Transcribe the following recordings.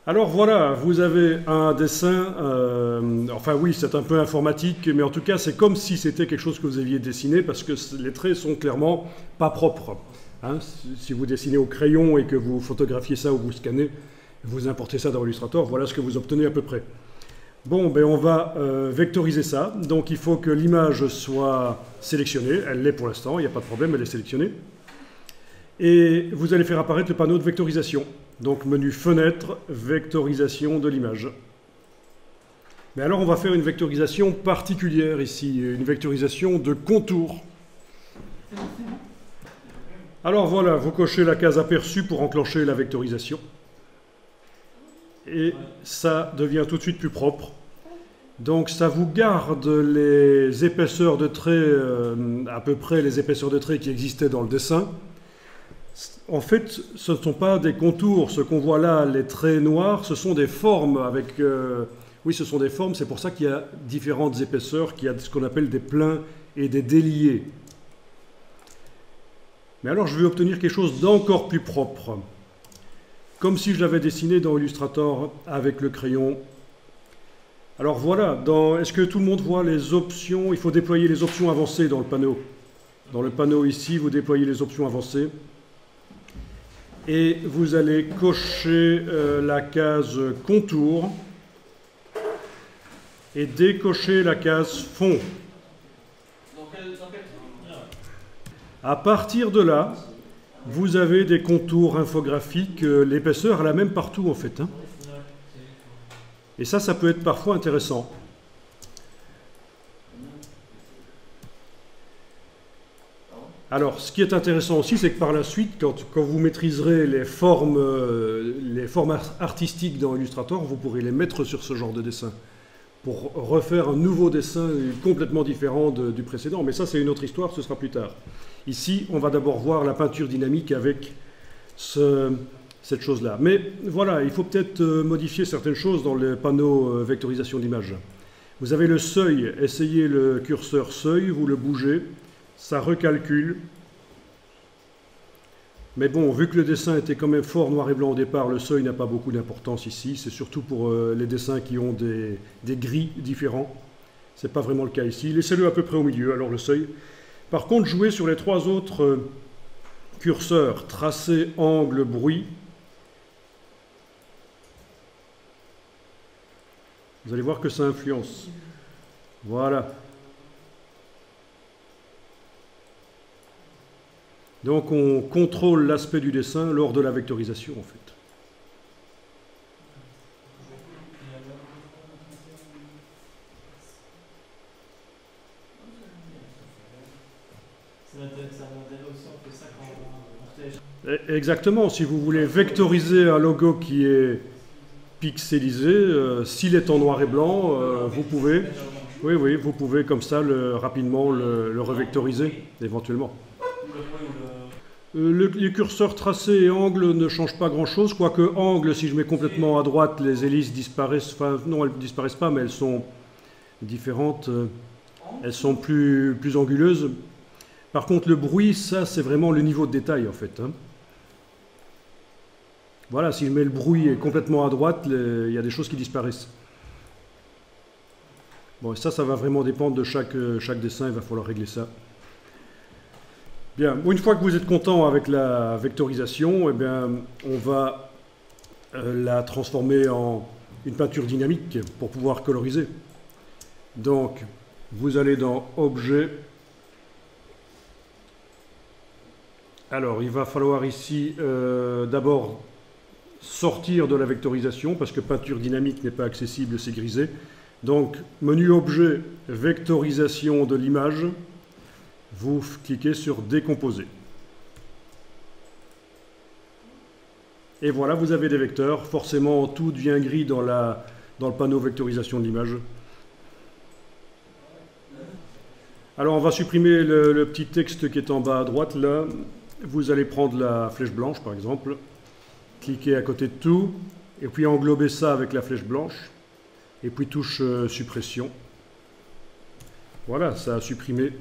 Alors voilà, vous avez un dessin, enfin oui, c'est un peu informatique, mais en tout cas c'est comme si c'était quelque chose que vous aviez dessiné parce que les traits sont clairement pas propres. Hein. Si vous dessinez au crayon et que vous photographiez ça ou vous scannez, vous importez ça dans Illustrator, voilà ce que vous obtenez à peu près. Bon, ben on va vectoriser ça, donc il faut que l'image soit sélectionnée, elle l'est pour l'instant, il n'y a pas de problème, elle est sélectionnée. Et vous allez faire apparaître le panneau de vectorisation. Donc menu fenêtre, vectorisation de l'image. Mais alors on va faire une vectorisation particulière ici, une vectorisation de contour. Alors voilà, vous cochez la case aperçu pour enclencher la vectorisation. Et ça devient tout de suite plus propre. Donc ça vous garde les épaisseurs de traits, à peu près les épaisseurs de traits qui existaient dans le dessin. En fait, ce ne sont pas des contours, ce qu'on voit là, les traits noirs, ce sont des formes avec... oui, ce sont des formes, c'est pour ça qu'il y a différentes épaisseurs, qu'il y a ce qu'on appelle des pleins et des déliés. Mais alors, je vais obtenir quelque chose d'encore plus propre. Comme si je l'avais dessiné dans Illustrator avec le crayon. Alors voilà, est-ce que tout le monde voit les options? Il faut déployer les options avancées dans le panneau. Dans le panneau ici, vous déployez les options avancées. Et vous allez cocher la case contour et décocher la case fond. À partir de là, vous avez des contours infographiques, l'épaisseur est la même partout en fait. Hein. Et ça peut être parfois intéressant. Alors, ce qui est intéressant aussi, c'est que par la suite, quand vous maîtriserez les formes artistiques dans Illustrator, vous pourrez les mettre sur ce genre de dessin pour refaire un nouveau dessin complètement différent du précédent. Mais ça, c'est une autre histoire, ce sera plus tard. Ici, on va d'abord voir la peinture dynamique avec cette chose-là. Mais voilà, il faut peut-être modifier certaines choses dans le panneau vectorisation d'image. Vous avez le seuil, essayez le curseur seuil, vous le bougez. Ça recalcule. Mais bon, vu que le dessin était quand même fort noir et blanc au départ, le seuil n'a pas beaucoup d'importance ici. C'est surtout pour les dessins qui ont des gris différents. Ce n'est pas vraiment le cas ici. Laissez-le à peu près au milieu, alors le seuil. Par contre, jouez sur les trois autres curseurs, tracé, angle, bruit. Vous allez voir que ça influence. Voilà. Donc on contrôle l'aspect du dessin lors de la vectorisation en fait. Exactement, si vous voulez vectoriser un logo qui est pixelisé, s'il est en noir et blanc, vous pouvez, oui, vous pouvez comme ça rapidement le revectoriser éventuellement. Les curseurs tracés et angle ne changent pas grand-chose, quoique angle, si je mets complètement à droite, les hélices disparaissent, enfin non, elles ne disparaissent pas, mais elles sont différentes, elles sont plus anguleuses. Par contre, le bruit, ça, c'est vraiment le niveau de détail, en fait. Hein. Voilà, si je mets le bruit complètement à droite, il y a des choses qui disparaissent. Bon, ça va vraiment dépendre de chaque dessin, il va falloir régler ça. Bien, une fois que vous êtes content avec la vectorisation, eh bien, on va la transformer en une peinture dynamique pour pouvoir coloriser. Donc, vous allez dans Objet. Alors, il va falloir ici d'abord sortir de la vectorisation parce que peinture dynamique n'est pas accessible, c'est grisé. Donc, menu Objet, vectorisation de l'image. Vous cliquez sur Décomposer. Et voilà, vous avez des vecteurs. Forcément, tout devient gris dans le panneau vectorisation de l'image. Alors, on va supprimer le petit texte qui est en bas à droite, là. Vous allez prendre la flèche blanche, par exemple. Cliquez à côté de tout. Et puis, englober ça avec la flèche blanche. Et puis, touche suppression. Voilà, ça a supprimé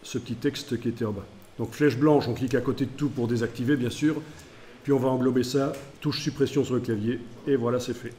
ce petit texte qui était en bas. Donc flèche blanche, on clique à côté de tout pour désactiver, bien sûr. puis on va englober ça, touche suppression sur le clavier, et voilà, c'est fait.